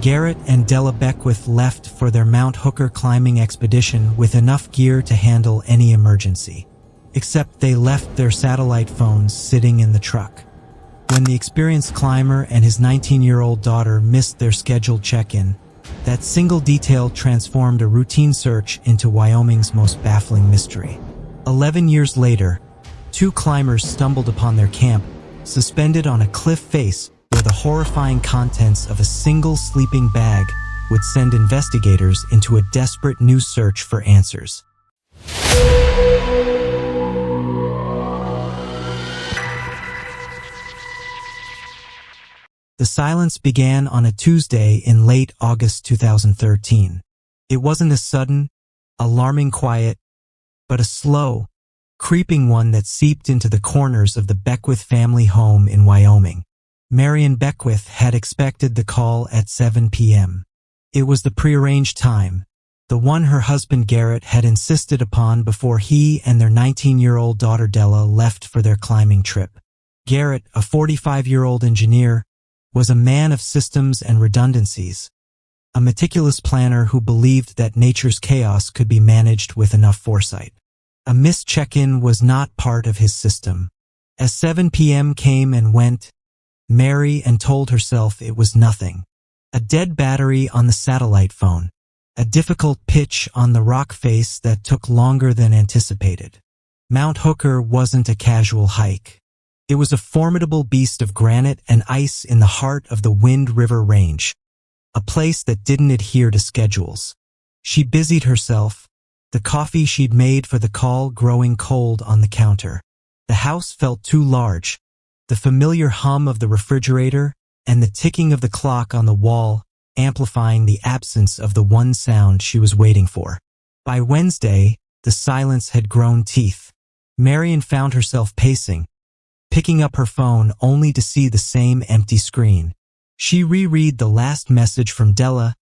Garrett and Della Beckwith left for their Mount Hooker climbing expedition with enough gear to handle any emergency. Except they left their satellite phones sitting in the truck. When the experienced climber and his 19-year-old daughter missed their scheduled check-in, that single detail transformed a routine search into Wyoming's most baffling mystery. 11 years later, two climbers stumbled upon their camp, suspended on a cliff face where the horrifying contents of a single sleeping bag would send investigators into a desperate new search for answers. The silence began on a Tuesday in late August 2013. It wasn't a sudden, alarming quiet, but a slow, creeping one that seeped into the corners of the Beckwith family home in Wyoming. Marion Beckwith had expected the call at 7 p.m. It was the prearranged time, the one her husband Garrett had insisted upon before he and their 19-year-old daughter Della left for their climbing trip. Garrett, a 45-year-old engineer, was a man of systems and redundancies, a meticulous planner who believed that nature's chaos could be managed with enough foresight. A missed check-in was not part of his system. As 7 p.m. came and went, Mary and told herself it was nothing. A dead battery on the satellite phone, a difficult pitch on the rock face that took longer than anticipated. Mount Hooker wasn't a casual hike. It was a formidable beast of granite and ice in the heart of the Wind River Range, a place that didn't adhere to schedules. She busied herself, the coffee she'd made for the call growing cold on the counter. The house felt too large, the familiar hum of the refrigerator and the ticking of the clock on the wall amplifying the absence of the one sound she was waiting for. By Wednesday, the silence had grown teeth. Marion found herself pacing, picking up her phone only to see the same empty screen. She reread the last message from Della,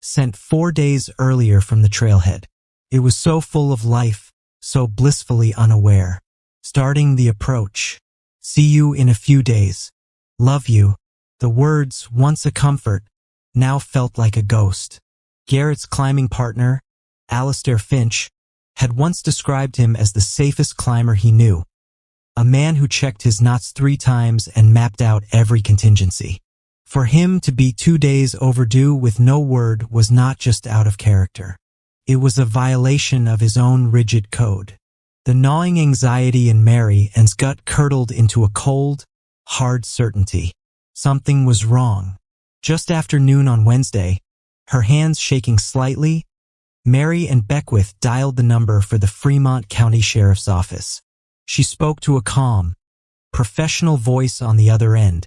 sent 4 days earlier from the trailhead. It was so full of life, so blissfully unaware. Starting the approach. See you in a few days. Love you. The words, once a comfort, now felt like a ghost. Garrett's climbing partner, Alistair Finch, had once described him as the safest climber he knew. A man who checked his knots 3 times and mapped out every contingency. For him to be 2 days overdue with no word was not just out of character. It was a violation of his own rigid code. The gnawing anxiety in Marion's gut curdled into a cold, hard certainty. Something was wrong. Just after noon on Wednesday, her hands shaking slightly, Marion Beckwith dialed the number for the Fremont County Sheriff's Office. She spoke to a calm, professional voice on the other end,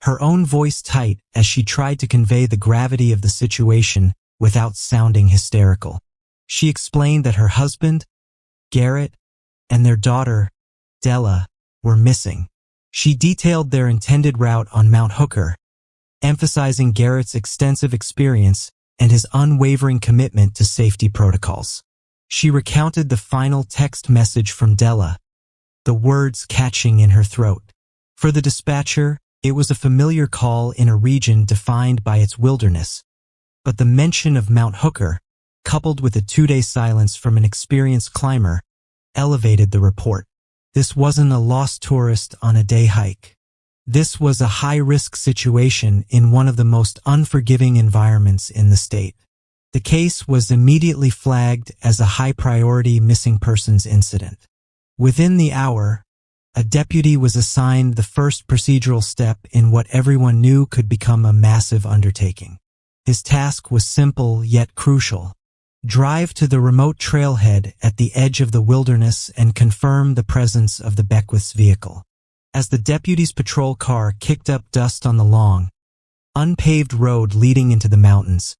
her own voice tight as she tried to convey the gravity of the situation without sounding hysterical. She explained that her husband, Garrett, and their daughter, Della, were missing. She detailed their intended route on Mount Hooker, emphasizing Garrett's extensive experience and his unwavering commitment to safety protocols. She recounted the final text message from Della, the words catching in her throat. For the dispatcher, it was a familiar call in a region defined by its wilderness, but the mention of Mount Hooker, coupled with a 2-day silence from an experienced climber, elevated the report. This wasn't a lost tourist on a day hike. This was a high-risk situation in one of the most unforgiving environments in the state. The case was immediately flagged as a high-priority missing persons incident. Within the hour, a deputy was assigned the first procedural step in what everyone knew could become a massive undertaking. His task was simple yet crucial. Drive to the remote trailhead at the edge of the wilderness and confirm the presence of the Beckwith's vehicle. As the deputy's patrol car kicked up dust on the long, unpaved road leading into the mountains,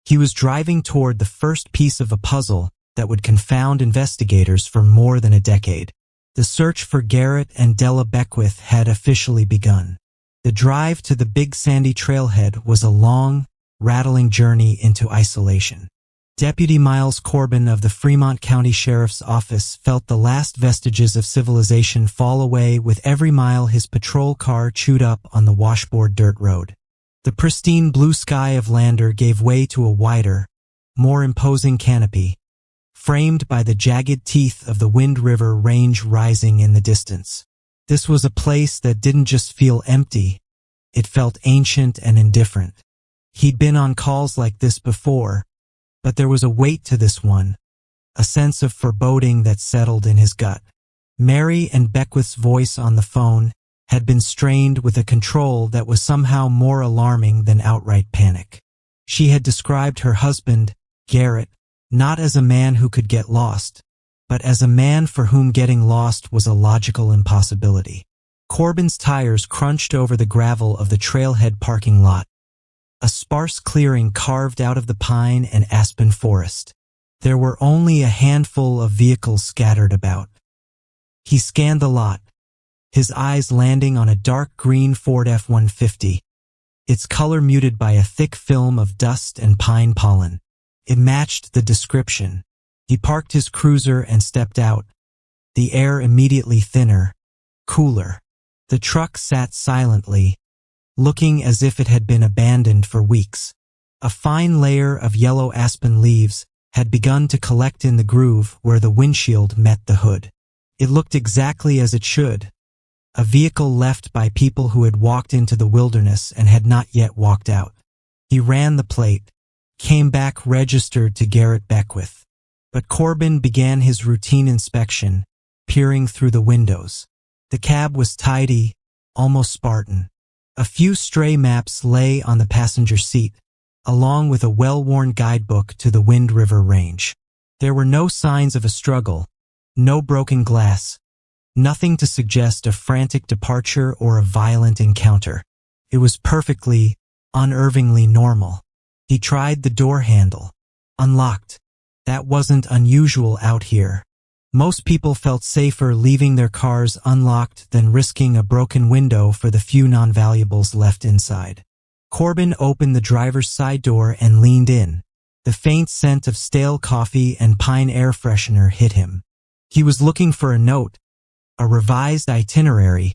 he was driving toward the first piece of a puzzle that would confound investigators for more than a decade. The search for Garrett and Della Beckwith had officially begun. The drive to the Big Sandy trailhead was a long, rattling journey into isolation. Deputy Miles Corbin of the Fremont County Sheriff's Office felt the last vestiges of civilization fall away with every mile his patrol car chewed up on the washboard dirt road. The pristine blue sky of Lander gave way to a wider, more imposing canopy, framed by the jagged teeth of the Wind River Range rising in the distance. This was a place that didn't just feel empty, it felt ancient and indifferent. He'd been on calls like this before, but there was a weight to this one, a sense of foreboding that settled in his gut. Mary and Beckwith's voice on the phone had been strained with a control that was somehow more alarming than outright panic. She had described her husband, Garrett, not as a man who could get lost, but as a man for whom getting lost was a logical impossibility. Corbin's tires crunched over the gravel of the trailhead parking lot, a sparse clearing carved out of the pine and aspen forest. There were only a handful of vehicles scattered about. He scanned the lot, his eyes landing on a dark green Ford F-150, its color muted by a thick film of dust and pine pollen. It matched the description. He parked his cruiser and stepped out, the air immediately thinner, cooler. The truck sat silently, looking as if it had been abandoned for weeks. A fine layer of yellow aspen leaves had begun to collect in the groove where the windshield met the hood. It looked exactly as it should, a vehicle left by people who had walked into the wilderness and had not yet walked out. He ran the plate, came back registered to Garrett Beckwith. But Corbin began his routine inspection, peering through the windows. The cab was tidy, almost Spartan. A few stray maps lay on the passenger seat, along with a well-worn guidebook to the Wind River Range. There were no signs of a struggle, no broken glass, nothing to suggest a frantic departure or a violent encounter. It was perfectly, unnervingly normal. He tried the door handle. Unlocked. That wasn't unusual out here. Most people felt safer leaving their cars unlocked than risking a broken window for the few non-valuables left inside. Corbin opened the driver's side door and leaned in. The faint scent of stale coffee and pine air freshener hit him. He was looking for a note, a revised itinerary,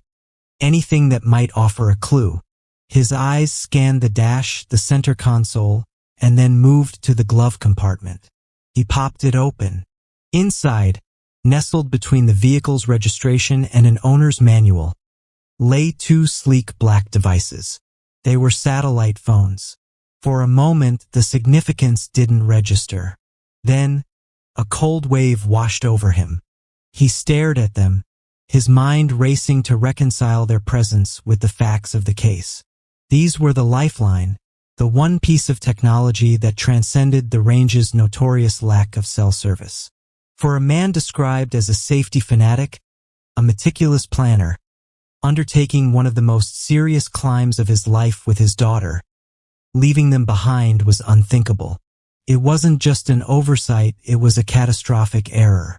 anything that might offer a clue. His eyes scanned the dash, the center console, and then moved to the glove compartment. He popped it open. Inside, nestled between the vehicle's registration and an owner's manual, lay two sleek black devices. They were satellite phones. For a moment, the significance didn't register. Then, a cold wave washed over him. He stared at them, his mind racing to reconcile their presence with the facts of the case. These were the lifeline, the one piece of technology that transcended the range's notorious lack of cell service. For a man described as a safety fanatic, a meticulous planner, undertaking one of the most serious climbs of his life with his daughter, leaving them behind was unthinkable. It wasn't just an oversight, it was a catastrophic error.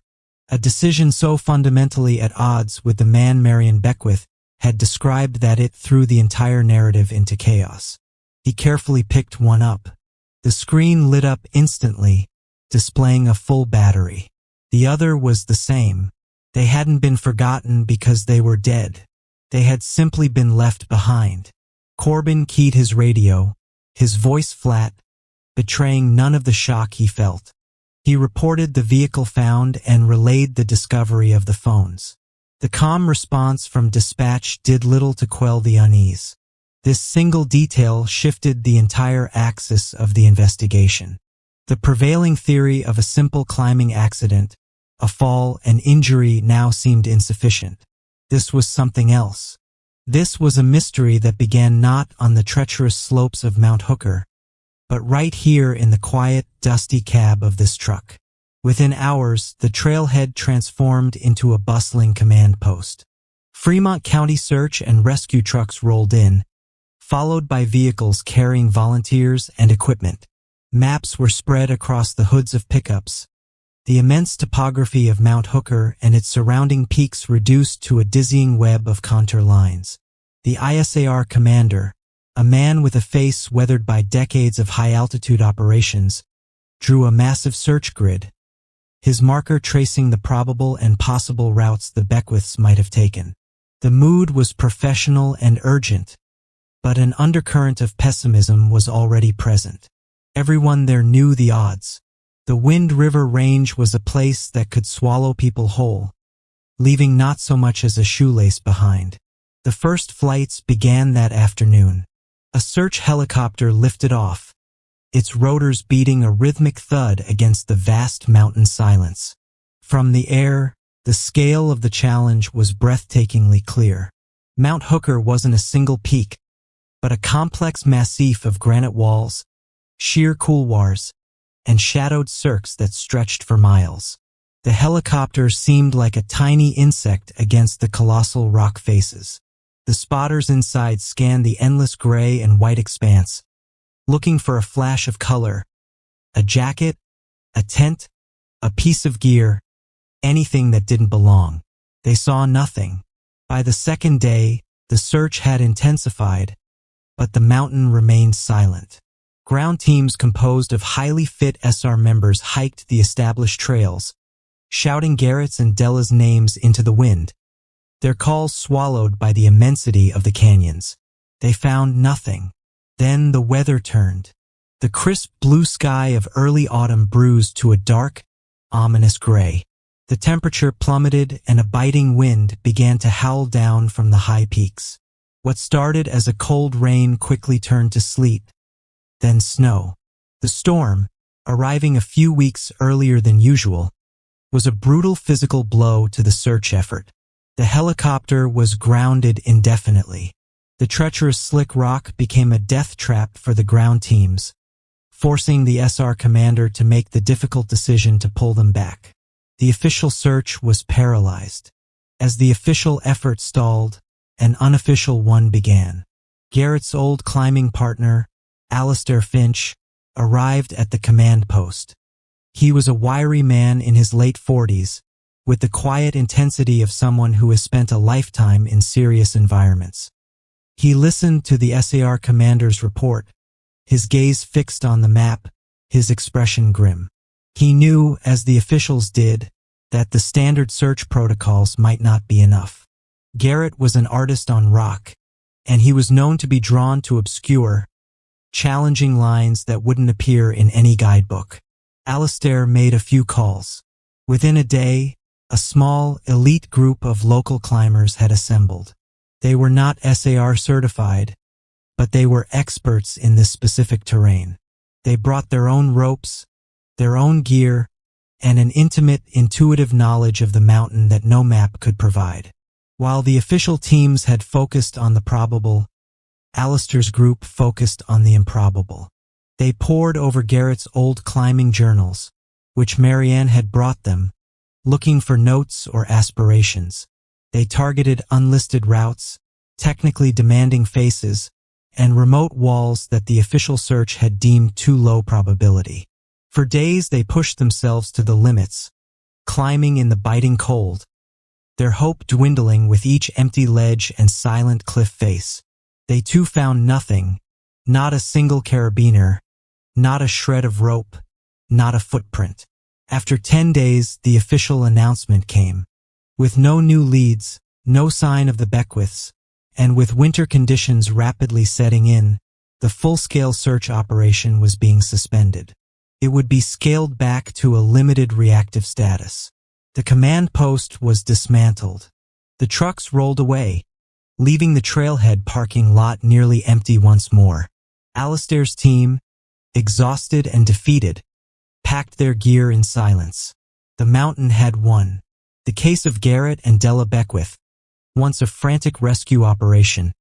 A decision so fundamentally at odds with the man Marion Beckwith had described that it threw the entire narrative into chaos. He carefully picked one up. The screen lit up instantly, displaying a full battery. The other was the same. They hadn't been forgotten because they were dead. They had simply been left behind. Corbin keyed his radio, his voice flat, betraying none of the shock he felt. He reported the vehicle found and relayed the discovery of the phones. The calm response from dispatch did little to quell the unease. This single detail shifted the entire axis of the investigation. The prevailing theory of a simple climbing accident, a fall, an injury now seemed insufficient. This was something else. This was a mystery that began not on the treacherous slopes of Mount Hooker, but right here in the quiet, dusty cab of this truck. Within hours, the trailhead transformed into a bustling command post. Fremont County search and rescue trucks rolled in, followed by vehicles carrying volunteers and equipment. Maps were spread across the hoods of pickups. The immense topography of Mount Hooker and its surrounding peaks reduced to a dizzying web of contour lines. The ISAR commander, a man with a face weathered by decades of high-altitude operations, drew a massive search grid, his marker tracing the probable and possible routes the Beckwiths might have taken. The mood was professional and urgent, but an undercurrent of pessimism was already present. Everyone there knew the odds. The Wind River Range was a place that could swallow people whole, leaving not so much as a shoelace behind. The first flights began that afternoon. A search helicopter lifted off, its rotors beating a rhythmic thud against the vast mountain silence. From the air, the scale of the challenge was breathtakingly clear. Mount Hooker wasn't a single peak, but a complex massif of granite walls, sheer couloirs, and shadowed cirques that stretched for miles. The helicopter seemed like a tiny insect against the colossal rock faces. The spotters inside scanned the endless gray and white expanse, looking for a flash of color, a jacket, a tent, a piece of gear, anything that didn't belong. They saw nothing. By the second day, the search had intensified, but the mountain remained silent. Ground teams composed of highly fit SR members hiked the established trails, shouting Garrett's and Della's names into the wind, their calls swallowed by the immensity of the canyons. They found nothing. Then the weather turned. The crisp blue sky of early autumn bruised to a dark, ominous gray. The temperature plummeted and a biting wind began to howl down from the high peaks. What started as a cold rain quickly turned to sleet, then snow. The storm, arriving a few weeks earlier than usual, was a brutal physical blow to the search effort. The helicopter was grounded indefinitely. The treacherous slick rock became a death trap for the ground teams, forcing the SR commander to make the difficult decision to pull them back. The official search was paralyzed. As the official effort stalled, an unofficial one began. Garrett's old climbing partner, Alistair Finch, arrived at the command post. He was a wiry man in his late 40s, with the quiet intensity of someone who has spent a lifetime in serious environments. He listened to the SAR commander's report, his gaze fixed on the map, his expression grim. He knew, as the officials did, that the standard search protocols might not be enough. Garrett was an artist on rock, and he was known to be drawn to obscure, challenging lines that wouldn't appear in any guidebook. Alistair made a few calls. Within a day, a small, elite group of local climbers had assembled. They were not SAR certified, but they were experts in this specific terrain. They brought their own ropes, their own gear, and an intimate, intuitive knowledge of the mountain that no map could provide. While the official teams had focused on the probable, Alistair's group focused on the improbable. They pored over Garrett's old climbing journals, which Marianne had brought them, looking for notes or aspirations. They targeted unlisted routes, technically demanding faces, and remote walls that the official search had deemed too low probability. For days they pushed themselves to the limits, climbing in the biting cold, their hope dwindling with each empty ledge and silent cliff face. They too found nothing, not a single carabiner, not a shred of rope, not a footprint. After 10 days, the official announcement came. With no new leads, no sign of the Beckwiths, and with winter conditions rapidly setting in, the full-scale search operation was being suspended. It would be scaled back to a limited reactive status. The command post was dismantled. The trucks rolled away, leaving the trailhead parking lot nearly empty once more. Alistair's team, exhausted and defeated, packed their gear in silence. The mountain had won. The case of Garrett and Della Beckwith, once a frantic rescue operation,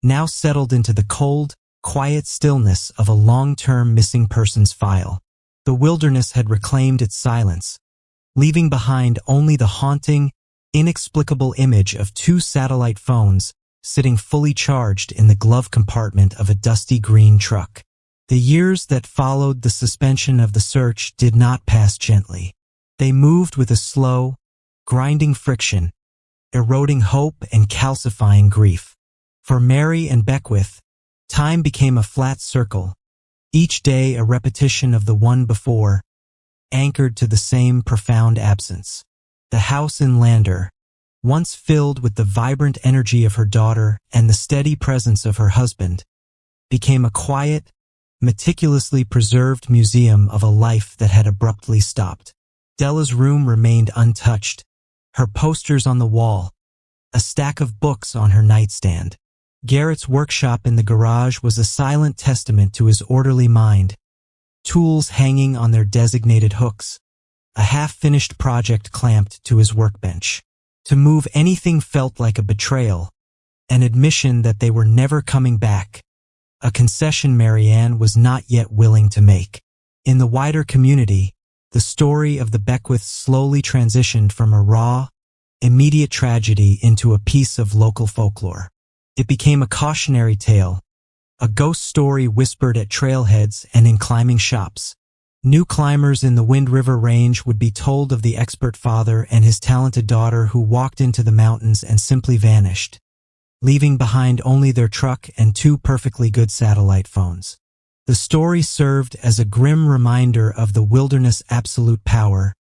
now settled into the cold, quiet stillness of a long-term missing persons file. The wilderness had reclaimed its silence, leaving behind only the haunting, inexplicable image of two satellite phones sitting fully charged in the glove compartment of a dusty green truck. The years that followed the suspension of the search did not pass gently. They moved with a slow, grinding friction, eroding hope and calcifying grief. For Mary and Beckwith, time became a flat circle, each day a repetition of the one before, anchored to the same profound absence. The house in Lander, once filled with the vibrant energy of her daughter and the steady presence of her husband, became a quiet, meticulously preserved museum of a life that had abruptly stopped. Della's room remained untouched, her posters on the wall, a stack of books on her nightstand. Garrett's workshop in the garage was a silent testament to his orderly mind, tools hanging on their designated hooks, a half-finished project clamped to his workbench. To move anything felt like a betrayal, an admission that they were never coming back, a concession Marianne was not yet willing to make. In the wider community, the story of the Beckwiths slowly transitioned from a raw, immediate tragedy into a piece of local folklore. It became a cautionary tale, a ghost story whispered at trailheads and in climbing shops. New climbers in the Wind River Range would be told of the expert father and his talented daughter who walked into the mountains and simply vanished, leaving behind only their truck and 2 perfectly good satellite phones. The story served as a grim reminder of the wilderness' absolute power,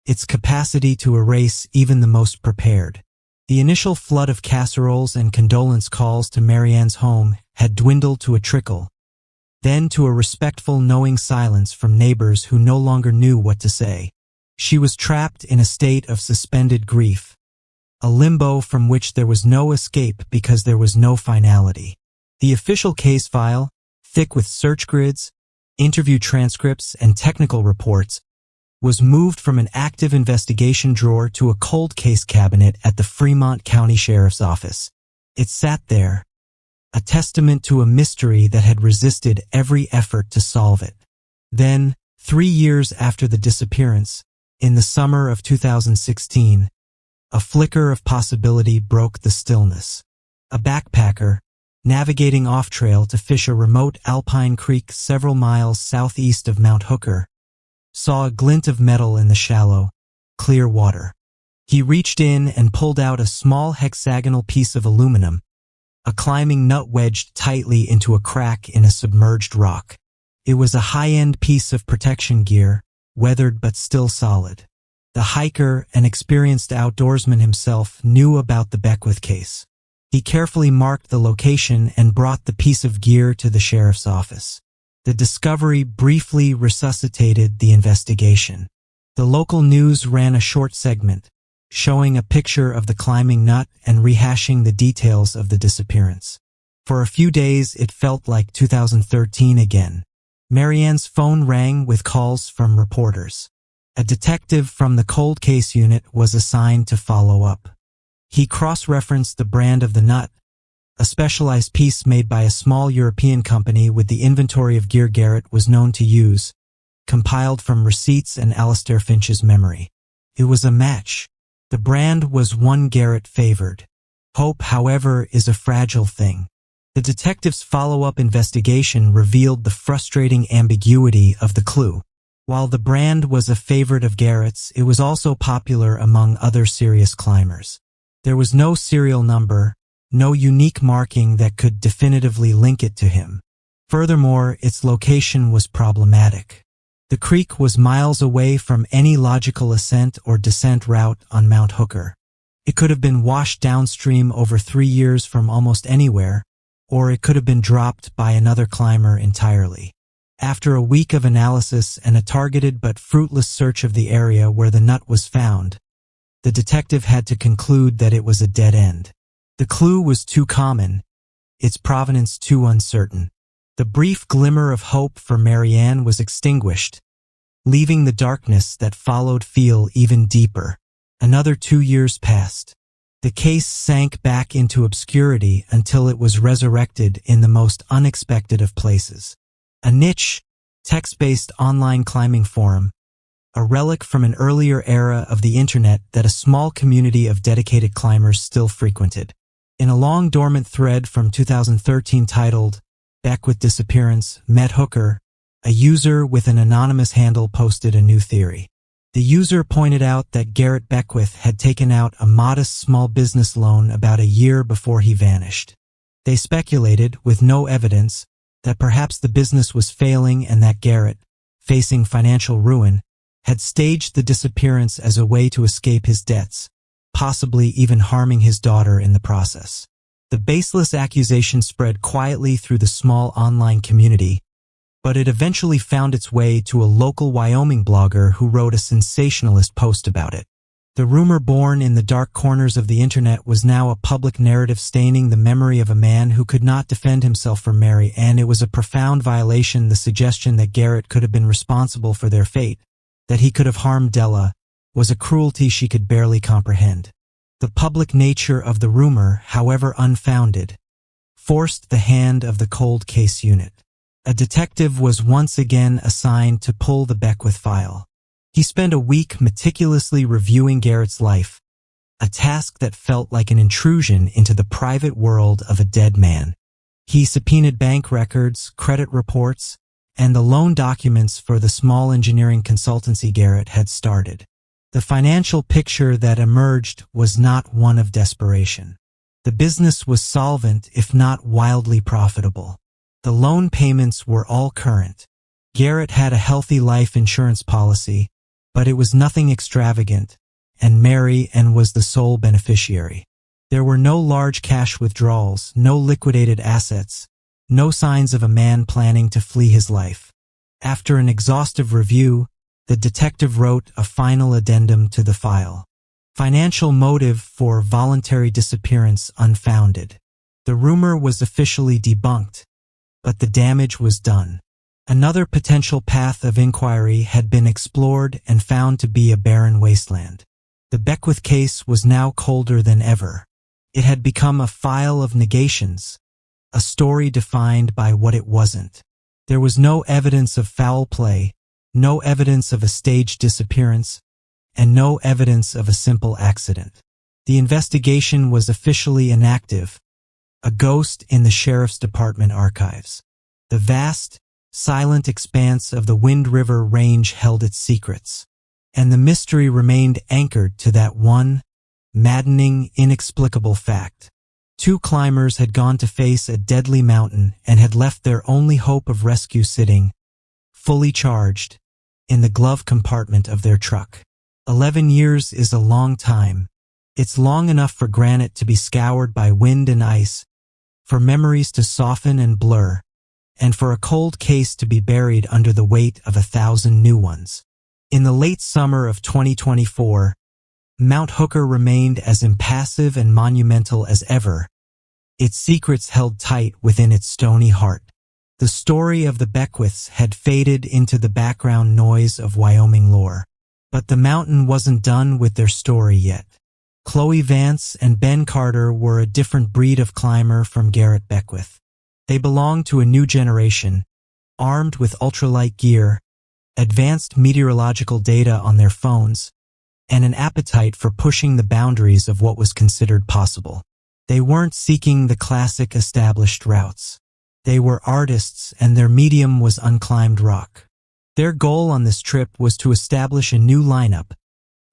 its capacity to erase even the most prepared. The initial flood of casseroles and condolence calls to Marianne's home had dwindled to a trickle, then to a respectful, knowing silence from neighbors who no longer knew what to say. She was trapped in a state of suspended grief, a limbo from which there was no escape because there was no finality. The official case file, thick with search grids, interview transcripts, and technical reports, was moved from an active investigation drawer to a cold case cabinet at the Fremont County Sheriff's Office. It sat there, a testament to a mystery that had resisted every effort to solve it. Then, 3 years after the disappearance, in the summer of 2016, a flicker of possibility broke the stillness. A backpacker, navigating off-trail to fish a remote alpine creek several miles southeast of Mount Hooker, saw a glint of metal in the shallow, clear water. He reached in and pulled out a small hexagonal piece of aluminum, a climbing nut wedged tightly into a crack in a submerged rock. It was a high-end piece of protection gear, weathered but still solid. The hiker, an experienced outdoorsman himself, knew about the Beckwith case. He carefully marked the location and brought the piece of gear to the sheriff's office. The discovery briefly resuscitated the investigation. The local news ran a short segment, showing a picture of the climbing nut and rehashing the details of the disappearance. For a few days, it felt like 2013 again. Marianne's phone rang with calls from reporters. A detective from the cold case unit was assigned to follow up. He cross-referenced the brand of the nut, a specialized piece made by a small European company with the inventory of gear Garrett was known to use, compiled from receipts and Alistair Finch's memory. It was a match. The brand was one Garrett favored. Hope, however, is a fragile thing. The detective's follow-up investigation revealed the frustrating ambiguity of the clue. While the brand was a favorite of Garrett's, it was also popular among other serious climbers. There was no serial number, no unique marking that could definitively link it to him. Furthermore, its location was problematic. The creek was miles away from any logical ascent or descent route on Mount Hooker. It could have been washed downstream over 3 years from almost anywhere, or it could have been dropped by another climber entirely. After a week of analysis and a targeted but fruitless search of the area where the nut was found, the detective had to conclude that it was a dead end. The clue was too common, its provenance too uncertain. The brief glimmer of hope for Marianne was extinguished, leaving the darkness that followed feel even deeper. Another 2 years passed. The case sank back into obscurity until it was resurrected in the most unexpected of places. A niche, text-based online climbing forum, a relic from an earlier era of the internet that a small community of dedicated climbers still frequented. In a long dormant thread from 2013 titled, Beckwith Disappearance, Met Hooker, a user with an anonymous handle posted a new theory. The user pointed out that Garrett Beckwith had taken out a modest small business loan about a year before he vanished. They speculated, with no evidence, that perhaps the business was failing and that Garrett, facing financial ruin, had staged the disappearance as a way to escape his debts, possibly even harming his daughter in the process. The baseless accusation spread quietly through the small online community, but it eventually found its way to a local Wyoming blogger who wrote a sensationalist post about it. The rumor born in the dark corners of the internet was now a public narrative staining the memory of a man who could not defend himself from Mary, and it was a profound violation. The suggestion that Garrett could have been responsible for their fate, that he could have harmed Della, was a cruelty she could barely comprehend. The public nature of the rumor, however unfounded, forced the hand of the cold case unit. A detective was once again assigned to pull the Beckwith file. He spent a week meticulously reviewing Garrett's life, a task that felt like an intrusion into the private world of a dead man. He subpoenaed bank records, credit reports, and the loan documents for the small engineering consultancy Garrett had started. The financial picture that emerged was not one of desperation. The business was solvent, if not wildly profitable. The loan payments were all current. Garrett had a healthy life insurance policy, but it was nothing extravagant, and Mary was the sole beneficiary. There were no large cash withdrawals, no liquidated assets, no signs of a man planning to flee his life. After an exhaustive review, the detective wrote a final addendum to the file. Financial motive for voluntary disappearance unfounded. The rumor was officially debunked, but the damage was done. Another potential path of inquiry had been explored and found to be a barren wasteland. The Beckwith case was now colder than ever. It had become a file of negations, a story defined by what it wasn't. There was no evidence of foul play, no evidence of a staged disappearance, and no evidence of a simple accident. The investigation was officially inactive, a ghost in the sheriff's department archives. The vast, silent expanse of the Wind River Range held its secrets, and the mystery remained anchored to that one, maddening, inexplicable fact. Two climbers had gone to face a deadly mountain and had left their only hope of rescue sitting, fully charged, in the glove compartment of their truck. 11 years is a long time. It's long enough for granite to be scoured by wind and ice, for memories to soften and blur, and for a cold case to be buried under the weight of 1,000 new ones. In the late summer of 2024, Mount Hooker remained as impassive and monumental as ever, its secrets held tight within its stony heart. The story of the Beckwiths had faded into the background noise of Wyoming lore. But the mountain wasn't done with their story yet. Chloe Vance and Ben Carter were a different breed of climber from Garrett Beckwith. They belonged to a new generation, armed with ultralight gear, advanced meteorological data on their phones, and an appetite for pushing the boundaries of what was considered possible. They weren't seeking the classic established routes. They were artists, and their medium was unclimbed rock. Their goal on this trip was to establish a new lineup,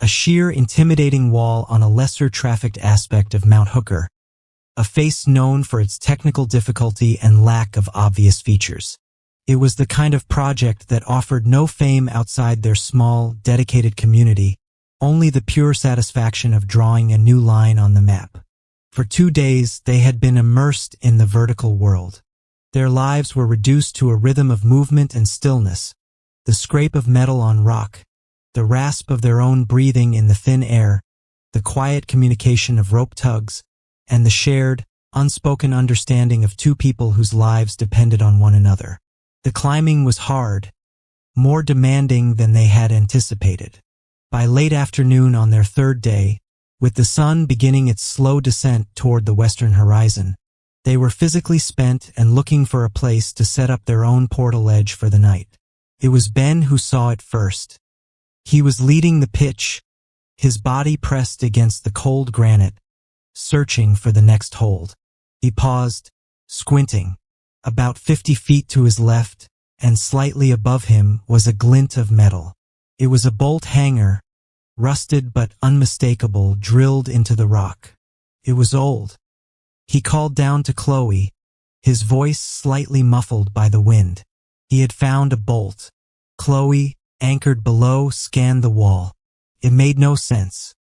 a sheer intimidating wall on a lesser trafficked aspect of Mount Hooker, a face known for its technical difficulty and lack of obvious features. It was the kind of project that offered no fame outside their small, dedicated community, only the pure satisfaction of drawing a new line on the map. For 2 days, they had been immersed in the vertical world. Their lives were reduced to a rhythm of movement and stillness, the scrape of metal on rock, the rasp of their own breathing in the thin air, the quiet communication of rope tugs, and the shared, unspoken understanding of two people whose lives depended on one another. The climbing was hard, more demanding than they had anticipated. By late afternoon on their third day, with the sun beginning its slow descent toward the western horizon, they were physically spent and looking for a place to set up their own portal edge for the night. It was Ben who saw it first. He was leading the pitch, his body pressed against the cold granite, searching for the next hold. He paused, squinting. About 50 feet to his left, and slightly above him, was a glint of metal. It was a bolt hanger, rusted but unmistakable, drilled into the rock. It was old. He called down to Chloe, his voice slightly muffled by the wind. He had found a bolt. Chloe, anchored below, scanned the wall. It made no sense.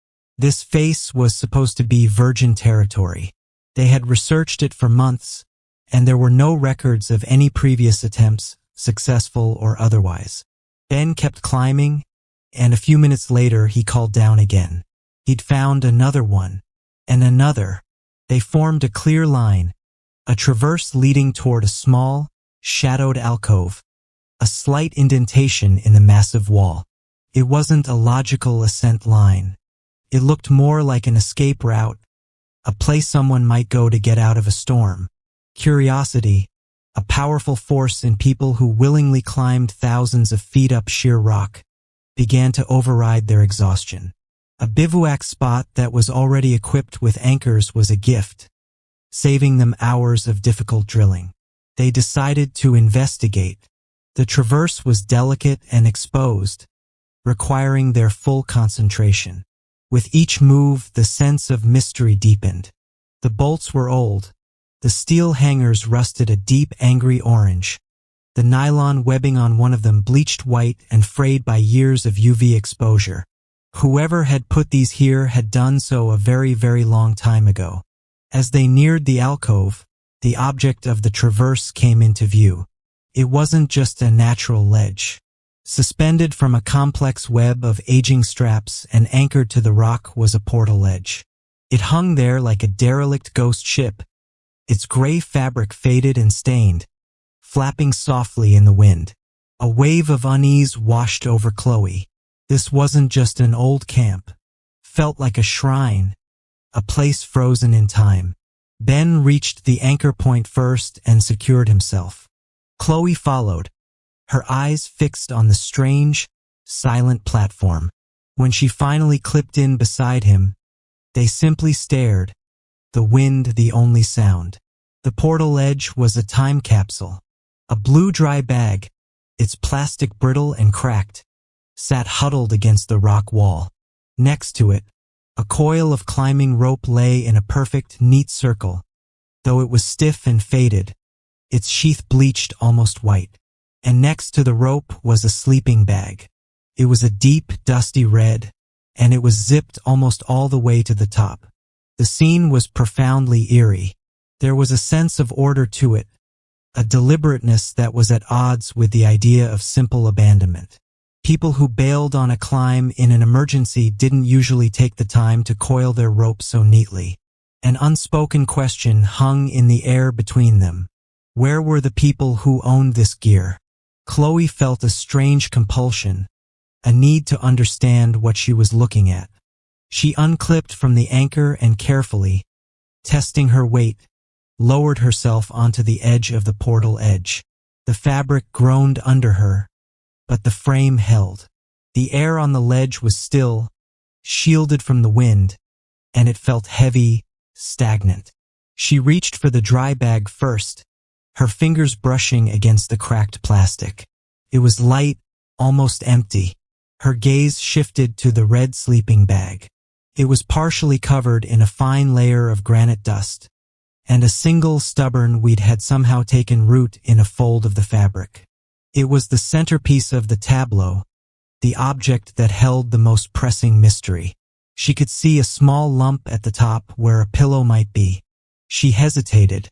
This face was supposed to be virgin territory. They had researched it for months, and there were no records of any previous attempts, successful or otherwise. Ben kept climbing, and a few minutes later he called down again. He'd found another one, and another. They formed a clear line, a traverse leading toward a small, shadowed alcove, a slight indentation in the massive wall. It wasn't a logical ascent line. It looked more like an escape route, a place someone might go to get out of a storm. Curiosity, a powerful force in people who willingly climbed thousands of feet up sheer rock, began to override their exhaustion. A bivouac spot that was already equipped with anchors was a gift, saving them hours of difficult drilling. They decided to investigate. The traverse was delicate and exposed, requiring their full concentration. With each move, the sense of mystery deepened. The bolts were old. The steel hangers rusted a deep, angry orange. The nylon webbing on one of them bleached white and frayed by years of UV exposure. Whoever had put these here had done so a very, very long time ago. As they neared the alcove, the object of the traverse came into view. It wasn't just a natural ledge. Suspended from a complex web of aging straps and anchored to the rock was a portal edge. It hung there like a derelict ghost ship, its gray fabric faded and stained, flapping softly in the wind. A wave of unease washed over Chloe. This wasn't just an old camp. Felt like a shrine, a place frozen in time. Ben reached the anchor point first and secured himself. Chloe followed, her eyes fixed on the strange, silent platform. When she finally clipped in beside him, they simply stared, the wind the only sound. The portal edge was a time capsule. A blue dry bag, its plastic brittle and cracked, sat huddled against the rock wall. Next to it, a coil of climbing rope lay in a perfect, neat circle. Though it was stiff and faded, its sheath bleached almost white. And next to the rope was a sleeping bag. It was a deep, dusty red, and it was zipped almost all the way to the top. The scene was profoundly eerie. There was a sense of order to it, a deliberateness that was at odds with the idea of simple abandonment. People who bailed on a climb in an emergency didn't usually take the time to coil their rope so neatly. An unspoken question hung in the air between them. Where were the people who owned this gear? Chloe felt a strange compulsion, a need to understand what she was looking at. She unclipped from the anchor and carefully, testing her weight, lowered herself onto the edge of the portal edge. The fabric groaned under her, but the frame held. The air on the ledge was still, shielded from the wind, and it felt heavy, stagnant. She reached for the dry bag first, her fingers brushing against the cracked plastic. It was light, almost empty. Her gaze shifted to the red sleeping bag. It was partially covered in a fine layer of granite dust, and a single stubborn weed had somehow taken root in a fold of the fabric. It was the centerpiece of the tableau, the object that held the most pressing mystery. She could see a small lump at the top where a pillow might be. She hesitated,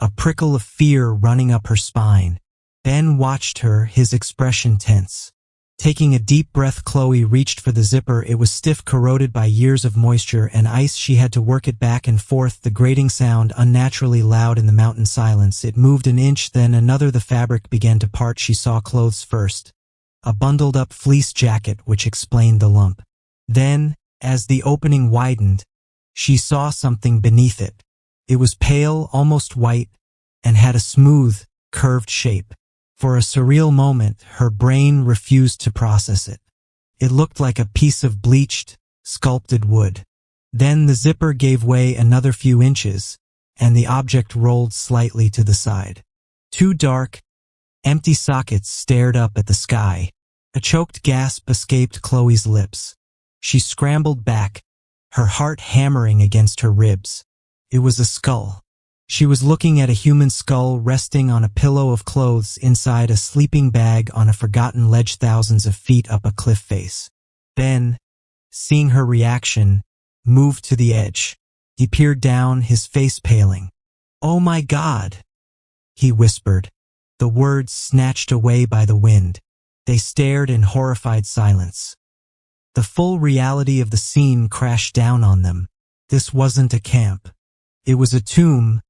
a prickle of fear running up her spine. Ben watched her, his expression tense. Taking a deep breath, Chloe reached for the zipper. It was stiff, corroded by years of moisture and ice. She had to work it back and forth, the grating sound unnaturally loud in the mountain silence. It moved an inch, then another. The fabric began to part. She saw clothes first, a bundled-up fleece jacket which explained the lump. Then, as the opening widened, she saw something beneath it. It was pale, almost white, and had a smooth, curved shape. For a surreal moment, her brain refused to process it. It looked like a piece of bleached, sculpted wood. Then the zipper gave way another few inches, and the object rolled slightly to the side. Two dark, empty sockets stared up at the sky. A choked gasp escaped Chloe's lips. She scrambled back, her heart hammering against her ribs. It was a skull. She was looking at a human skull resting on a pillow of clothes inside a sleeping bag on a forgotten ledge thousands of feet up a cliff face. Ben, seeing her reaction, moved to the edge. He peered down, his face paling. "Oh my God," he whispered, the words snatched away by the wind. They stared in horrified silence. The full reality of the scene crashed down on them. This wasn't a camp. It was a tomb,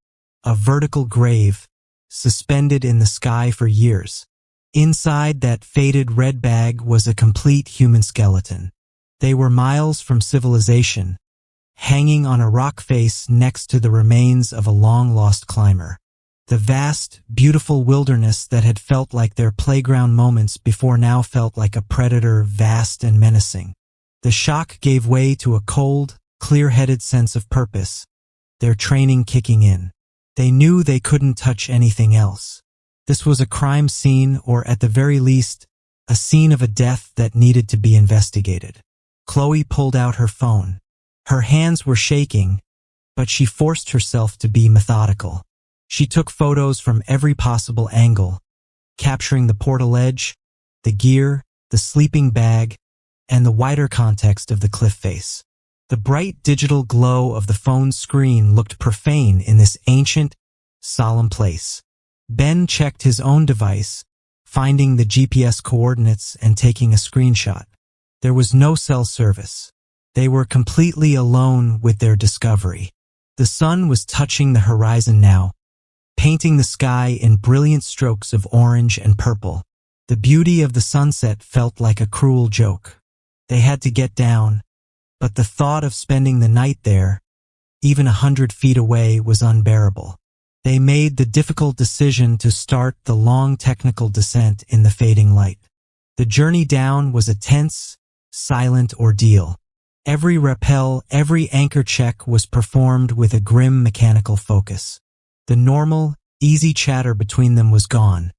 a vertical grave, suspended in the sky for years. Inside that faded red bag was a complete human skeleton. They were miles from civilization, hanging on a rock face next to the remains of a long-lost climber. The vast, beautiful wilderness that had felt like their playground moments before now felt like a predator, vast and menacing. The shock gave way to a cold, clear-headed sense of purpose, their training kicking in. They knew they couldn't touch anything else. This was a crime scene, or at the very least, a scene of a death that needed to be investigated. Chloe pulled out her phone. Her hands were shaking, but she forced herself to be methodical. She took photos from every possible angle, capturing the portal edge, the gear, the sleeping bag, and the wider context of the cliff face. The bright digital glow of the phone's screen looked profane in this ancient, solemn place. Ben checked his own device, finding the GPS coordinates and taking a screenshot. There was no cell service. They were completely alone with their discovery. The sun was touching the horizon now, painting the sky in brilliant strokes of orange and purple. The beauty of the sunset felt like a cruel joke. They had to get down, but the thought of spending the night there, even 100 feet away, was unbearable. They made the difficult decision to start the long technical descent in the fading light. The journey down was a tense, silent ordeal. Every rappel, every anchor check was performed with a grim mechanical focus. The normal, easy chatter between them was gone,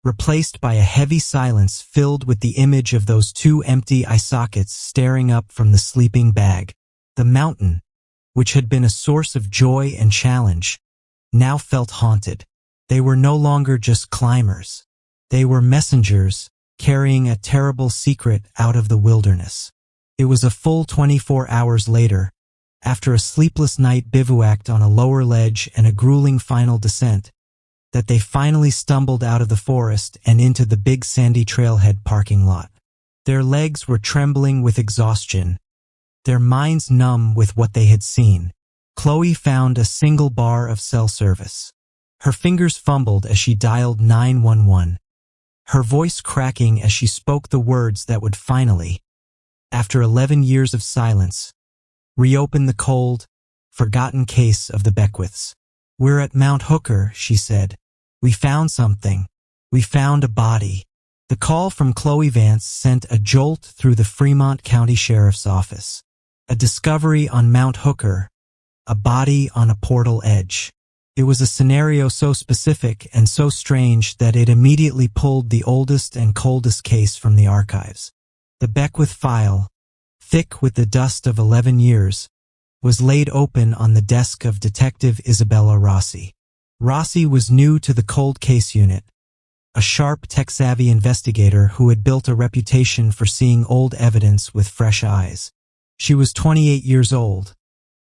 replaced by a heavy silence filled with the image of those two empty eye sockets staring up from the sleeping bag. The mountain, which had been a source of joy and challenge, now felt haunted. They were no longer just climbers. They were messengers, carrying a terrible secret out of the wilderness. It was a full 24 hours later, after a sleepless night bivouacked on a lower ledge and a grueling final descent, that they finally stumbled out of the forest and into the big sandy trailhead parking lot. Their legs were trembling with exhaustion, their minds numb with what they had seen. Chloe found a single bar of cell service. Her fingers fumbled as she dialed 911, her voice cracking as she spoke the words that would finally, after 11 years of silence, reopen the cold, forgotten case of the Beckwiths. "We're at Mount Hooker," she said. "We found something. We found a body." The call from Chloe Vance sent a jolt through the Fremont County Sheriff's Office. A discovery on Mount Hooker, a body on a portal edge. It was a scenario so specific and so strange that it immediately pulled the oldest and coldest case from the archives. The Beckwith file, thick with the dust of 11 years, was laid open on the desk of Detective Isabella Rossi. Rossi was new to the cold case unit, a sharp, tech-savvy investigator who had built a reputation for seeing old evidence with fresh eyes. She was 28 years old,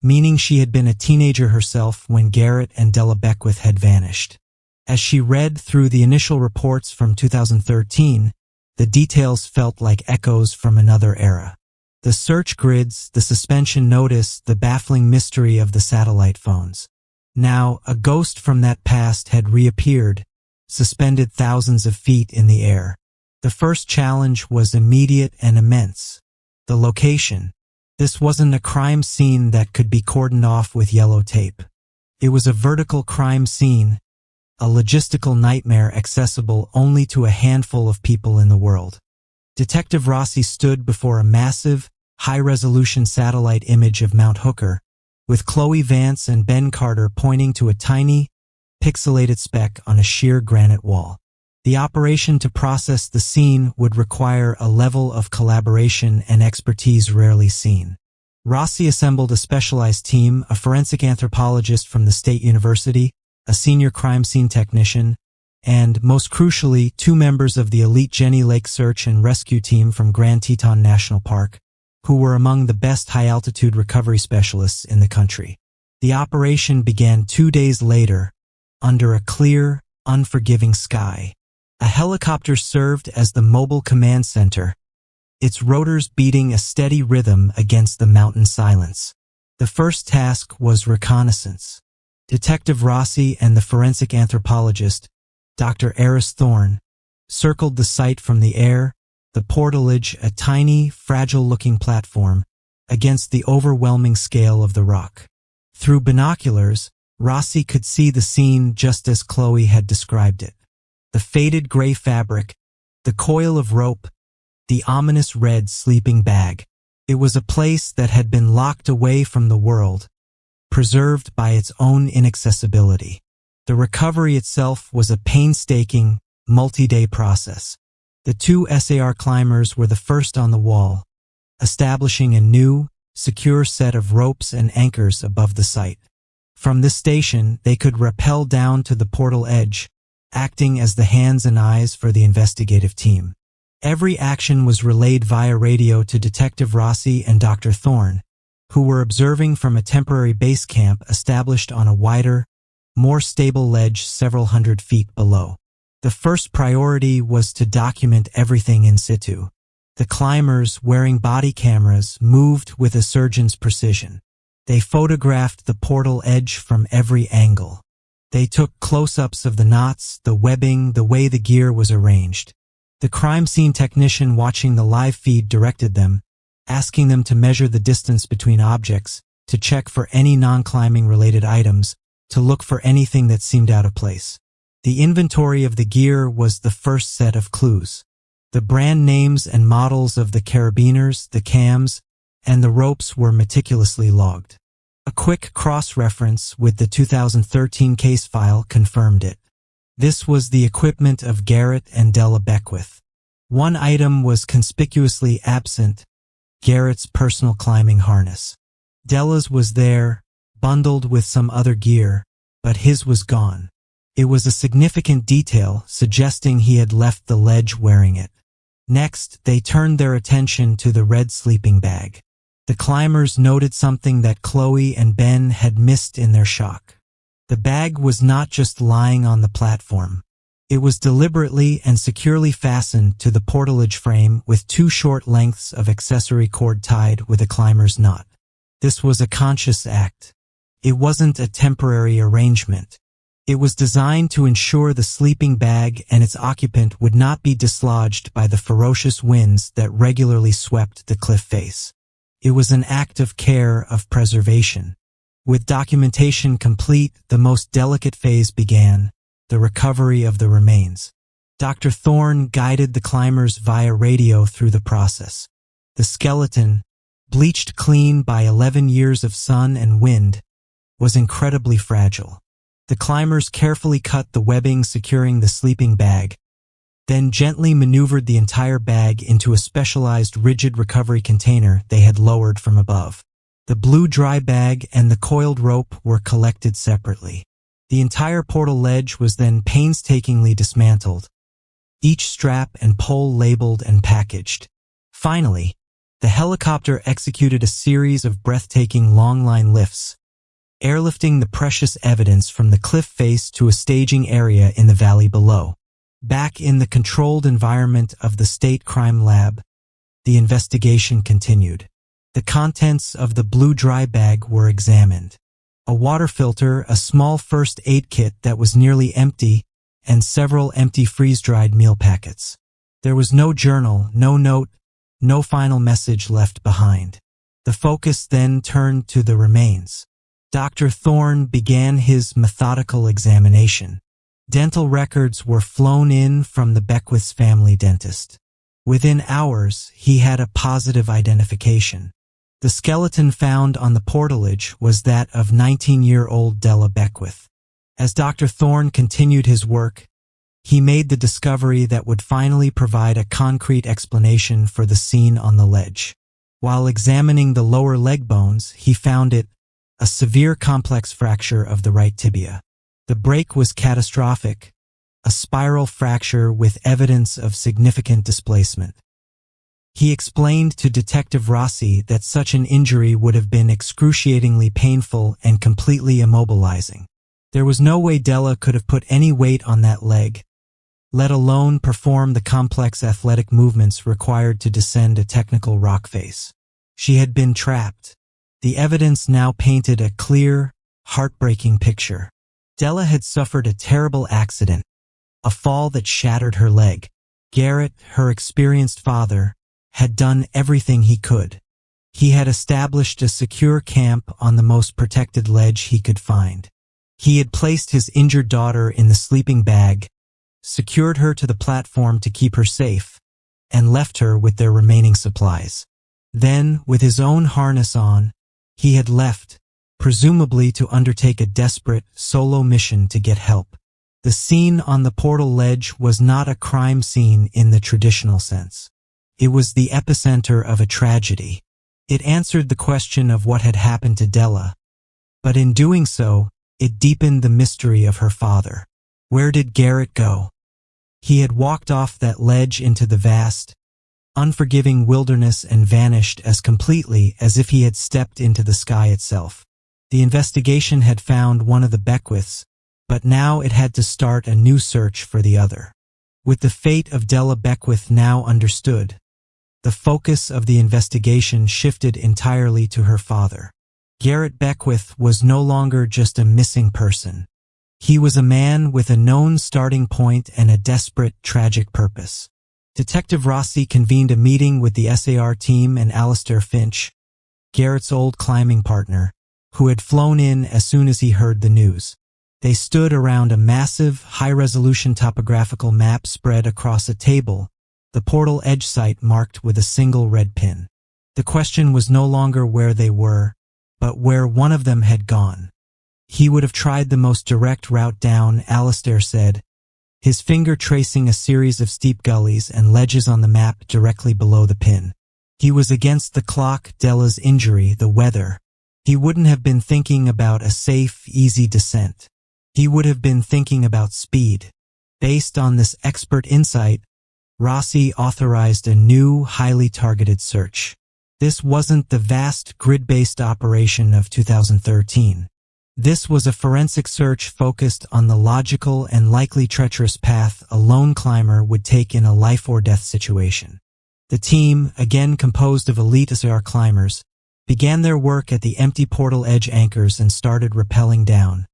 meaning she had been a teenager herself when Garrett and Della Beckwith had vanished. As she read through the initial reports from 2013, the details felt like echoes from another era. The search grids, the suspension notice, the baffling mystery of the satellite phones. Now, a ghost from that past had reappeared, suspended thousands of feet in the air. The first challenge was immediate and immense. The location. This wasn't a crime scene that could be cordoned off with yellow tape. It was a vertical crime scene, a logistical nightmare accessible only to a handful of people in the world. Detective Rossi stood before a massive, high-resolution satellite image of Mount Hooker, with Chloe Vance and Ben Carter pointing to a tiny, pixelated speck on a sheer granite wall. The operation to process the scene would require a level of collaboration and expertise rarely seen. Rossi assembled a specialized team, a forensic anthropologist from the State University, a senior crime scene technician, and, most crucially, 2 members of the elite Jenny Lake Search and Rescue Team from Grand Teton National Park. who were among the best high-altitude recovery specialists in the country. The operation began 2 days later, under a clear, unforgiving sky. A helicopter served as the mobile command center, its rotors beating a steady rhythm against the mountain silence. The first task was reconnaissance. Detective Rossi and the forensic anthropologist, Dr. Eris Thorne, circled the site from the air, the portalage a tiny, fragile-looking platform, against the overwhelming scale of the rock. Through binoculars, Rossi could see the scene just as Chloe had described it. The faded gray fabric, the coil of rope, the ominous red sleeping bag. It was a place that had been locked away from the world, preserved by its own inaccessibility. The recovery itself was a painstaking, multi-day process. The 2 SAR climbers were the first on the wall, establishing a new, secure set of ropes and anchors above the site. From this station, they could rappel down to the portal edge, acting as the hands and eyes for the investigative team. Every action was relayed via radio to Detective Rossi and Dr. Thorne, who were observing from a temporary base camp established on a wider, more stable ledge several hundred feet below. The first priority was to document everything in situ. The climbers, wearing body cameras, moved with a surgeon's precision. They photographed the portal edge from every angle. They took close-ups of the knots, the webbing, the way the gear was arranged. The crime scene technician watching the live feed directed them, asking them to measure the distance between objects, to check for any non-climbing related items, to look for anything that seemed out of place. The inventory of the gear was the first set of clues. The brand names and models of the carabiners, the cams, and the ropes were meticulously logged. A quick cross-reference with the 2013 case file confirmed it. This was the equipment of Garrett and Della Beckwith. One item was conspicuously absent, Garrett's personal climbing harness. Della's was there, bundled with some other gear, but his was gone. It was a significant detail, suggesting he had left the ledge wearing it. Next, they turned their attention to the red sleeping bag. The climbers noted something that Chloe and Ben had missed in their shock. The bag was not just lying on the platform. It was deliberately and securely fastened to the portalage frame with 2 short lengths of accessory cord tied with a climber's knot. This was a conscious act. It wasn't a temporary arrangement. It was designed to ensure the sleeping bag and its occupant would not be dislodged by the ferocious winds that regularly swept the cliff face. It was an act of care, of preservation. With documentation complete, the most delicate phase began, the recovery of the remains. Dr. Thorne guided the climbers via radio through the process. The skeleton, bleached clean by 11 years of sun and wind, was incredibly fragile. The climbers carefully cut the webbing securing the sleeping bag, then gently maneuvered the entire bag into a specialized rigid recovery container they had lowered from above. The blue dry bag and the coiled rope were collected separately. The entire portal ledge was then painstakingly dismantled, each strap and pole labeled and packaged. Finally, the helicopter executed a series of breathtaking long-line lifts, airlifting the precious evidence from the cliff face to a staging area in the valley below. Back in the controlled environment of the State Crime Lab, the investigation continued. The contents of the blue dry bag were examined. A water filter, a small first aid kit that was nearly empty, and several empty freeze-dried meal packets. There was no journal, no note, no final message left behind. The focus then turned to the remains. Dr. Thorne began his methodical examination. Dental records were flown in from the Beckwith's family dentist. Within hours, he had a positive identification. The skeleton found on the portalage was that of 19-year-old Della Beckwith. As Dr. Thorne continued his work, he made the discovery that would finally provide a concrete explanation for the scene on the ledge. While examining the lower leg bones, he found it a severe complex fracture of the right tibia. The break was catastrophic, a spiral fracture with evidence of significant displacement. He explained to Detective Rossi that such an injury would have been excruciatingly painful and completely immobilizing. There was no way Della could have put any weight on that leg, let alone perform the complex athletic movements required to descend a technical rock face. She had been trapped. The evidence now painted a clear, heartbreaking picture. Della had suffered a terrible accident, a fall that shattered her leg. Garrett, her experienced father, had done everything he could. He had established a secure camp on the most protected ledge he could find. He had placed his injured daughter in the sleeping bag, secured her to the platform to keep her safe, and left her with their remaining supplies. Then, with his own harness on, he had left, presumably to undertake a desperate, solo mission to get help. The scene on the portal ledge was not a crime scene in the traditional sense. It was the epicenter of a tragedy. It answered the question of what had happened to Della, but in doing so, it deepened the mystery of her father. Where did Garrett go? He had walked off that ledge into the vast, unforgiving wilderness and vanished as completely as if he had stepped into the sky itself. The investigation had found one of the Beckwiths, but now it had to start a new search for the other. With the fate of Della Beckwith now understood, the focus of the investigation shifted entirely to her father. Garrett Beckwith was no longer just a missing person. He was a man with a known starting point and a desperate, tragic purpose. Detective Rossi convened a meeting with the SAR team and Alistair Finch, Garrett's old climbing partner, who had flown in as soon as he heard the news. They stood around a massive, high-resolution topographical map spread across a table, the portal edge site marked with a single red pin. The question was no longer where they were, but where one of them had gone. He would have tried the most direct route down, Alistair said, his finger tracing a series of steep gullies and ledges on the map directly below the pin. He was against the clock, Della's injury, the weather. He wouldn't have been thinking about a safe, easy descent. He would have been thinking about speed. Based on this expert insight, Rossi authorized a new, highly targeted search. This wasn't the vast, grid-based operation of 2013. This was a forensic search focused on the logical and likely treacherous path a lone climber would take in a life-or-death situation. The team, again composed of elite SAR climbers, began their work at the empty portal edge anchors and started rappelling down,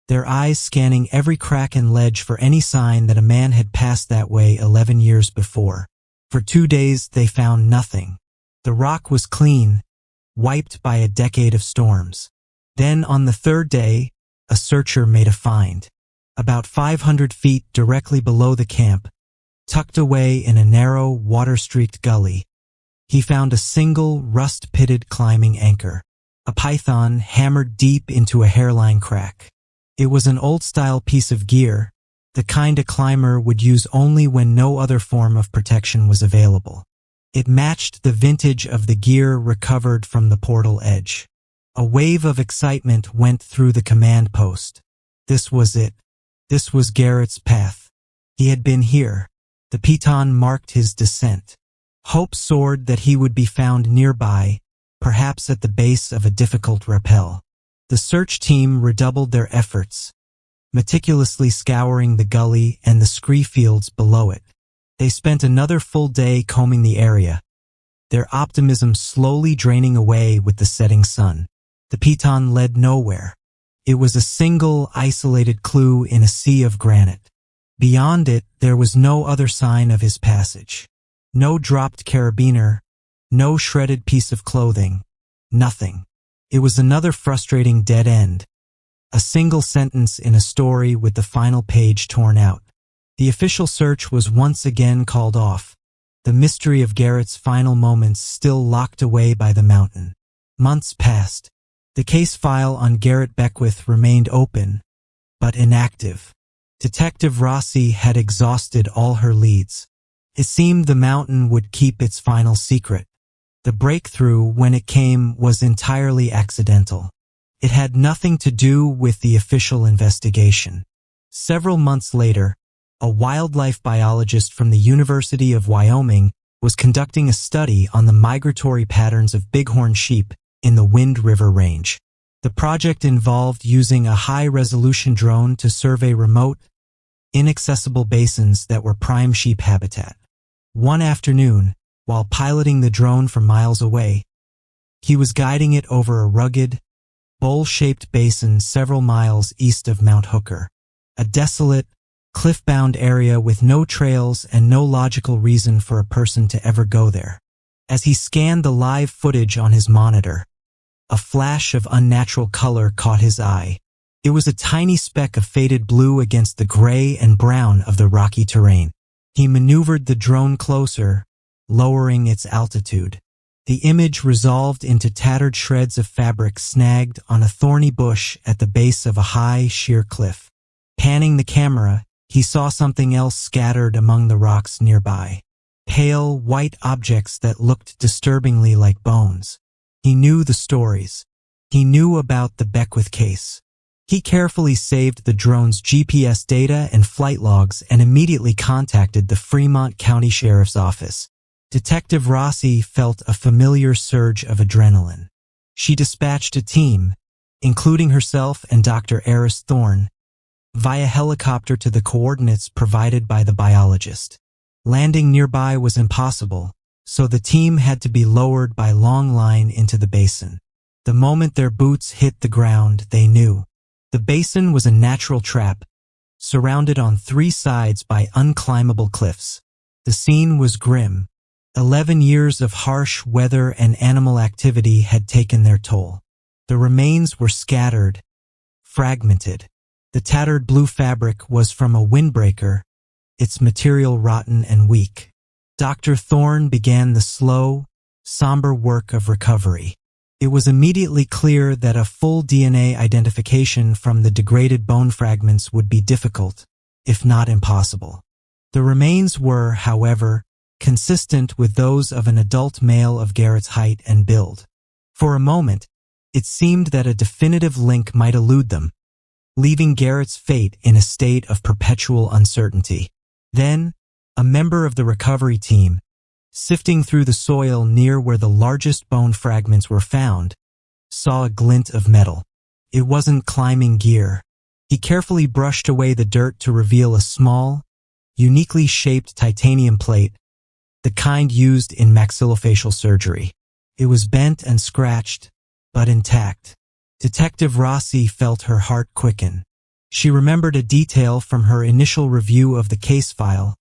their eyes scanning every crack and ledge for any sign that a man had passed that way 11 years before. For 2 days they found nothing. The rock was clean, wiped by a decade of storms. Then on the third day, a searcher made a find. About 500 feet directly below the camp, tucked away in a narrow, water-streaked gully, he found a single, rust-pitted climbing anchor, a python hammered deep into a hairline crack. It was an old-style piece of gear, the kind a climber would use only when no other form of protection was available. It matched the vintage of the gear recovered from the portal edge. A wave of excitement went through the command post. This was it. This was Garrett's path. He had been here. The piton marked his descent. Hope soared that he would be found nearby, perhaps at the base of a difficult rappel. The search team redoubled their efforts, meticulously scouring the gully and the scree fields below it. They spent another full day combing the area, their optimism slowly draining away with the setting sun. The piton led nowhere. It was a single, isolated clue in a sea of granite. Beyond it, there was no other sign of his passage. No dropped carabiner, no shredded piece of clothing, nothing. It was another frustrating dead end. A single sentence in a story with the final page torn out. The official search was once again called off, the mystery of Garrett's final moments still locked away by the mountain. Months passed. The case file on Garrett Beckwith remained open, but inactive. Detective Rossi had exhausted all her leads. It seemed the mountain would keep its final secret. The breakthrough, when it came, was entirely accidental. It had nothing to do with the official investigation. Several months later, a wildlife biologist from the University of Wyoming was conducting a study on the migratory patterns of bighorn sheep in the Wind River Range. The project involved using a high-resolution drone to survey remote, inaccessible basins that were prime sheep habitat. One afternoon, while piloting the drone from miles away, he was guiding it over a rugged, bowl-shaped basin several miles east of Mount Hooker, a desolate, cliff-bound area with no trails and no logical reason for a person to ever go there. As he scanned the live footage on his monitor, a flash of unnatural color caught his eye. It was a tiny speck of faded blue against the gray and brown of the rocky terrain. He maneuvered the drone closer, lowering its altitude. The image resolved into tattered shreds of fabric snagged on a thorny bush at the base of a high, sheer cliff. Panning the camera, he saw something else scattered among the rocks nearby. Pale, white objects that looked disturbingly like bones. He knew the stories. He knew about the Beckwith case. He carefully saved the drone's GPS data and flight logs and immediately contacted the Fremont County Sheriff's Office. Detective Rossi felt a familiar surge of adrenaline. She dispatched a team, including herself and Dr. Eris Thorne, via helicopter to the coordinates provided by the biologist. Landing nearby was impossible, so the team had to be lowered by long line into the basin. The moment their boots hit the ground, they knew. The basin was a natural trap, surrounded on three sides by unclimbable cliffs. The scene was grim. 11 years of harsh weather and animal activity had taken their toll. The remains were scattered, fragmented. The tattered blue fabric was from a windbreaker, its material rotten and weak. Dr. Thorne began the slow, somber work of recovery. It was immediately clear that a full DNA identification from the degraded bone fragments would be difficult, if not impossible. The remains were, however, consistent with those of an adult male of Garrett's height and build. For a moment, it seemed that a definitive link might elude them, leaving Garrett's fate in a state of perpetual uncertainty. Then, a member of the recovery team, sifting through the soil near where the largest bone fragments were found, saw a glint of metal. It wasn't climbing gear. He carefully brushed away the dirt to reveal a small, uniquely shaped titanium plate, the kind used in maxillofacial surgery. It was bent and scratched, but intact. Detective Rossi felt her heart quicken. She remembered a detail from her initial review of the case file,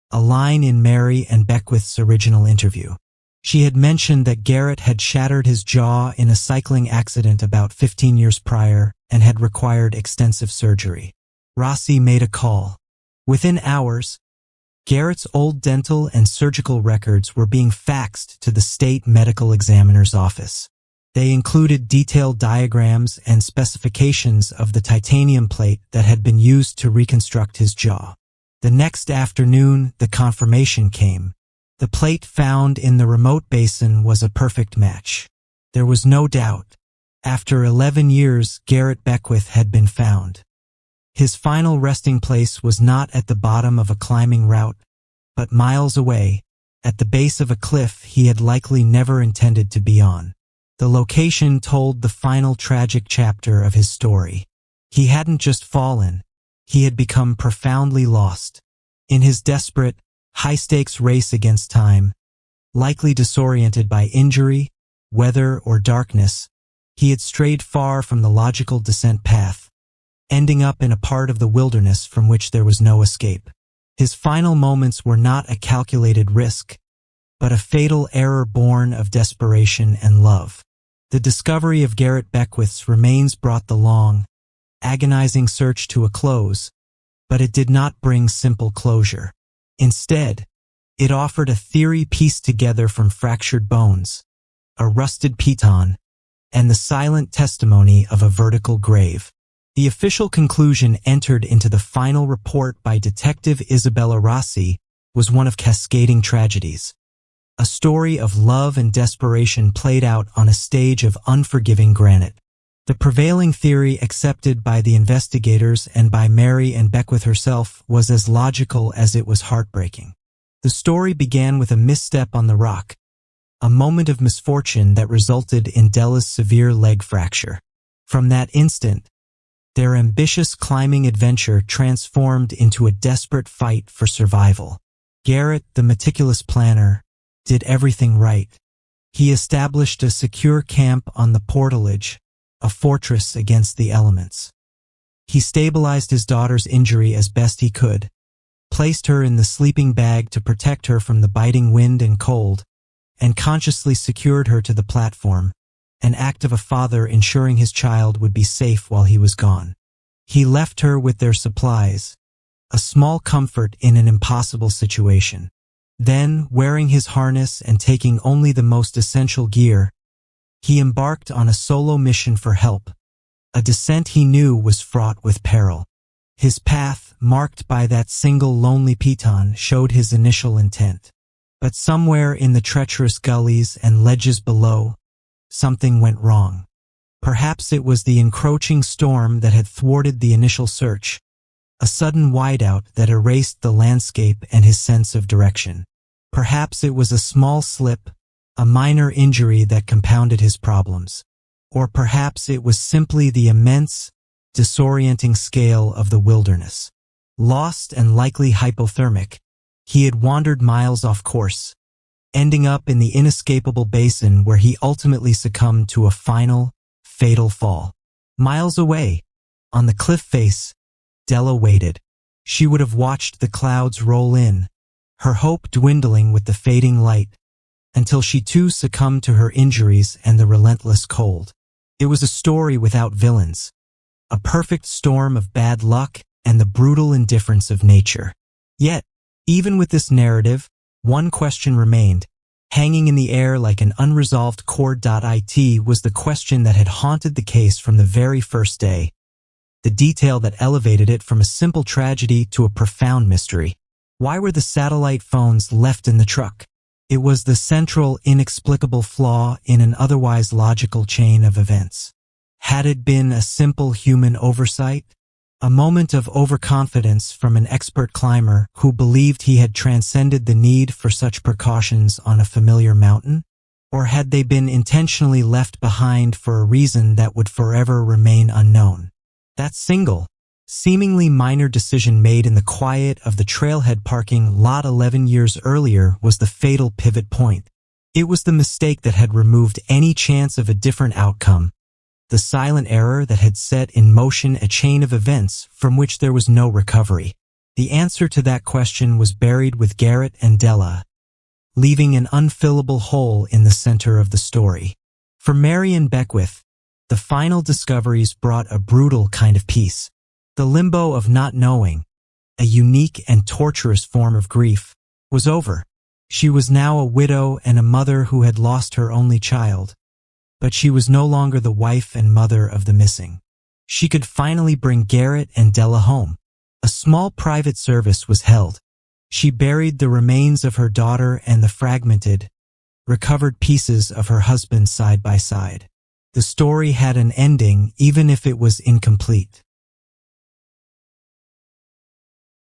a line in Mary and Beckwith's original interview. She had mentioned that Garrett had shattered his jaw in a cycling accident about 15 years prior and had required extensive surgery. Rossi made a call. Within hours, Garrett's old dental and surgical records were being faxed to the state medical examiner's office. They included detailed diagrams and specifications of the titanium plate that had been used to reconstruct his jaw. The next afternoon, the confirmation came. The plate found in the remote basin was a perfect match. There was no doubt. After 11 years, Garrett Beckwith had been found. His final resting place was not at the bottom of a climbing route, but miles away, at the base of a cliff he had likely never intended to be on. The location told the final tragic chapter of his story. He hadn't just fallen. He had become profoundly lost. In his desperate, high-stakes race against time, likely disoriented by injury, weather, or darkness, he had strayed far from the logical descent path, ending up in a part of the wilderness from which there was no escape. His final moments were not a calculated risk, but a fatal error born of desperation and love. The discovery of Garrett Beckwith's remains brought the long, agonizing search to a close, but it did not bring simple closure. Instead, it offered a theory pieced together from fractured bones, a rusted piton, and the silent testimony of a vertical grave. The official conclusion entered into the final report by Detective Isabella Rossi was one of cascading tragedies. A story of love and desperation played out on a stage of unforgiving granite. The prevailing theory accepted by the investigators and by Mary and Beckwith herself was as logical as it was heartbreaking. The story began with a misstep on the rock, a moment of misfortune that resulted in Della's severe leg fracture. From that instant, their ambitious climbing adventure transformed into a desperate fight for survival. Garrett, the meticulous planner, did everything right. He established a secure camp on the portalage, a fortress against the elements. He stabilized his daughter's injury as best he could, placed her in the sleeping bag to protect her from the biting wind and cold, and consciously secured her to the platform, an act of a father ensuring his child would be safe while he was gone. He left her with their supplies, a small comfort in an impossible situation. Then, wearing his harness and taking only the most essential gear, he embarked on a solo mission for help, a descent he knew was fraught with peril. His path, marked by that single lonely piton, showed his initial intent. But somewhere in the treacherous gullies and ledges below, something went wrong. Perhaps it was the encroaching storm that had thwarted the initial search, a sudden whiteout that erased the landscape and his sense of direction. Perhaps it was a small slip, a minor injury that compounded his problems. Or perhaps it was simply the immense, disorienting scale of the wilderness. Lost and likely hypothermic, he had wandered miles off course, ending up in the inescapable basin where he ultimately succumbed to a final, fatal fall. Miles away, on the cliff face, Della waited. She would have watched the clouds roll in, her hope dwindling with the fading light, until she too succumbed to her injuries and the relentless cold. It was a story without villains, a perfect storm of bad luck and the brutal indifference of nature. Yet, even with this narrative, one question remained, hanging in the air like an unresolved chord.It was the question that had haunted the case from the very first day, the detail that elevated it from a simple tragedy to a profound mystery. Why were the satellite phones left in the truck? It was the central, inexplicable flaw in an otherwise logical chain of events. Had it been a simple human oversight? A moment of overconfidence from an expert climber who believed he had transcended the need for such precautions on a familiar mountain? Or had they been intentionally left behind for a reason that would forever remain unknown? That single, seemingly minor decision made in the quiet of the trailhead parking lot 11 years earlier was the fatal pivot point. It was the mistake that had removed any chance of a different outcome, the silent error that had set in motion a chain of events from which there was no recovery. The answer to that question was buried with Garrett and Della, leaving an unfillable hole in the center of the story. For Mary and Beckwith, the final discoveries brought a brutal kind of peace. The limbo of not knowing, a unique and torturous form of grief, was over. She was now a widow and a mother who had lost her only child. But she was no longer the wife and mother of the missing. She could finally bring Garrett and Della home. A small private service was held. She buried the remains of her daughter and the fragmented, recovered pieces of her husband side by side. The story had an ending even if it was incomplete.